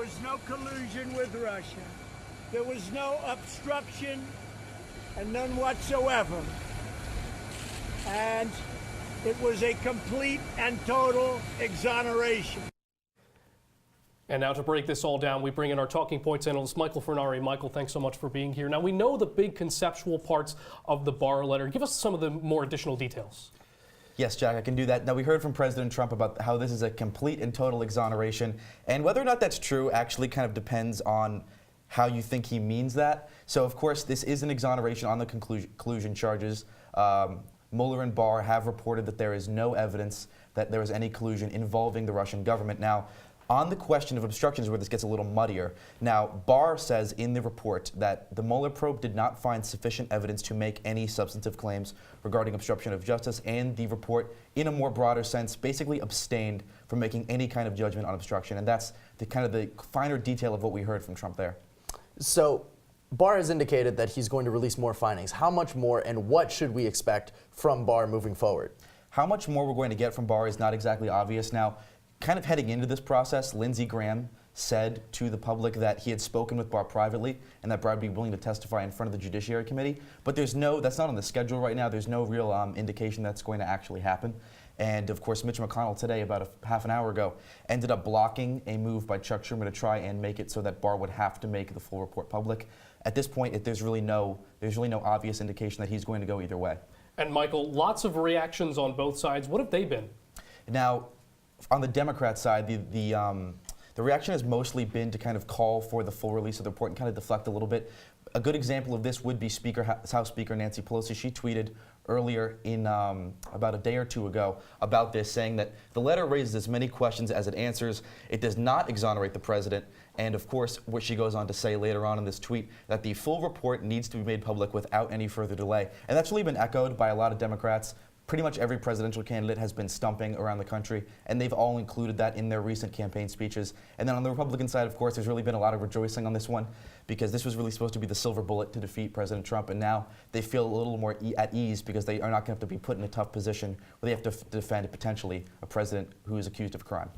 was no collusion with Russia. There was no obstruction and none whatsoever. And it was a complete and total exoneration. And now to break this all down, we bring in our Talking Points analyst, Michael Furnari. Michael, thanks so much for being here. Now, we know the big conceptual parts of the Barr letter. Give us some of the more additional details. Yes, Jack, I can do that. Now, we heard from President Trump about how this is a complete and total exoneration. And whether or not that's true actually kind of depends on how you think he means that. So, of course, this is an exoneration on the collusion charges. Mueller and Barr have reported that there is no evidence that there was any collusion involving the Russian government. Now, on the question of obstructions, where this gets a little muddier. Now, Barr says in the report that the Mueller probe did not find sufficient evidence to make any substantive claims regarding obstruction of justice, and the report, in a more broader sense, basically abstained from making any kind of judgment on obstruction. And that's the kind of the finer detail of what we heard from Trump there. So, Barr has indicated that he's going to release more findings. How much more, and what should we expect from Barr moving forward? How much more we're going to get from Barr is not exactly obvious. Now, kind of heading into this process, Lindsey Graham said to the public that he had spoken with Barr privately and that Barr would be willing to testify in front of the Judiciary Committee. But that's not on the schedule right now. There's no real indication that's going to actually happen. And of course, Mitch McConnell today, about half an hour ago, ended up blocking a move by Chuck Schumer to try and make it so that Barr would have to make the full report public. At this point, there's really no obvious indication that he's going to go either way. And Michael, lots of reactions on both sides. What have they been? Now, on the Democrat side, the reaction has mostly been to kind of call for the full release of the report and kind of deflect a little bit. A good example of this would be House Speaker Nancy Pelosi. She tweeted earlier in about a day or two ago about this, saying that the letter raises as many questions as it answers. It does not exonerate the president. And of course, what she goes on to say later on in this tweet, that the full report needs to be made public without any further delay. And that's really been echoed by a lot of Democrats. Pretty much every presidential candidate has been stumping around the country, and they've all included that in their recent campaign speeches. And then on the Republican side, of course, there's really been a lot of rejoicing on this one, because this was really supposed to be the silver bullet to defeat President Trump, and now they feel a little more at ease because they are not going to have to be put in a tough position where they have to defend potentially a president who is accused of crime.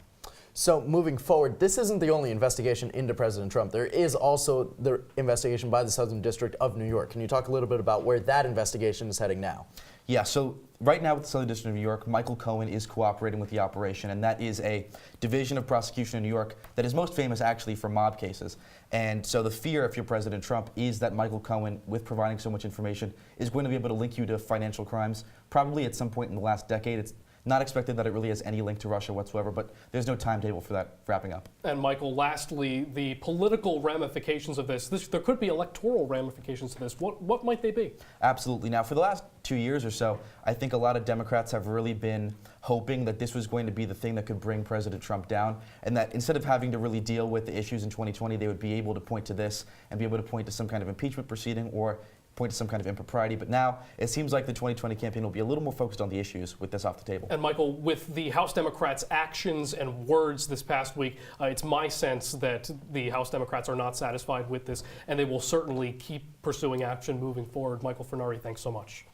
So moving forward, this isn't the only investigation into President Trump. There is also the investigation by the Southern District of New York. Can you talk a little bit about where that investigation is heading now? Yeah, so right now with the Southern District of New York, Michael Cohen is cooperating with the operation, and that is a division of prosecution in New York that is most famous actually for mob cases. And so the fear, if you're President Trump, is that Michael Cohen, with providing so much information, is going to be able to link you to financial crimes, probably at some point in the last decade. It's not expected that it really has any link to Russia whatsoever, but there's no timetable for that wrapping up. And Michael, lastly, the political ramifications of this. There could be electoral ramifications to this. What might they be? Absolutely. Now, for the last 2 years or so, I think a lot of Democrats have really been hoping that this was going to be the thing that could bring President Trump down, and that instead of having to really deal with the issues in 2020, they would be able to point to this and be able to point to some kind of impeachment proceeding or point to some kind of impropriety. But now it seems like the 2020 campaign will be a little more focused on the issues with this off the table. And Michael, with the House Democrats' actions and words this past week, it's my sense that the House Democrats are not satisfied with this, and they will certainly keep pursuing action moving forward. Michael Furnari, thanks so much.